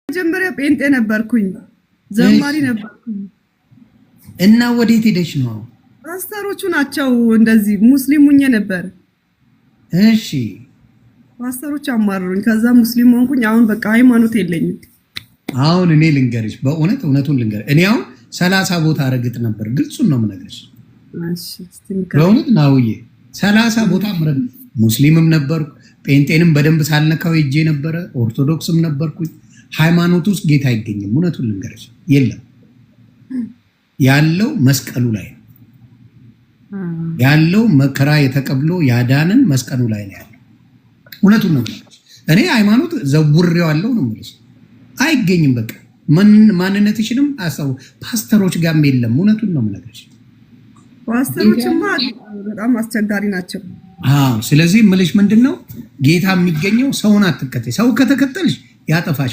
መጀመሪያ ጴንጤ ነበርኩኝ፣ ዘማሪ ነበርኩኝ። እና ወዴት ሄደሽ ነው? ፓስተሮቹ ናቸው እንደዚህ ሙስሊም ሁኜ ነበር። እሺ ፓስተሮች አማሩኝ፣ ከዛ ሙስሊም ሆንኩኝ። አሁን በቃ ሃይማኖት የለኝም። አሁን እኔ ልንገርሽ፣ እውነቱን ልንገር፣ እኔ አሁን 30 ቦታ ረግጥ ነበር። ግልጹን ነው የምነግርሽ። በእውነት ናውዬ 30 ቦታ ሙስሊምም ነበርኩ፣ ጴንጤንም በደንብ ሳልነካው ሄጄ ነበረ፣ ኦርቶዶክስም ነበርኩኝ። ሃይማኖት ውስጥ ጌታ አይገኝም። እውነቱን ልንገርሽ፣ የለም። ያለው መስቀሉ ላይ ነው ያለው። መከራ የተቀብሎ ያዳንን መስቀሉ ላይ ነው ያለው። እውነቱን ነው የምልሽ። እኔ ሃይማኖት ዘውሬዋለሁ ነው የምልሽ። አይገኝም። በቃ ማንነትሽንም አሳው ፓስተሮች ጋርም የለም። እውነቱን ነው የምነግርሽ። ፓስተሮችማ በጣም አስቸጋሪ ናቸው። አዎ። ስለዚህ የምልሽ ምንድነው ጌታ የሚገኘው ሰውን አትከተይ። ሰው ከተከተልሽ ያጠፋሽ።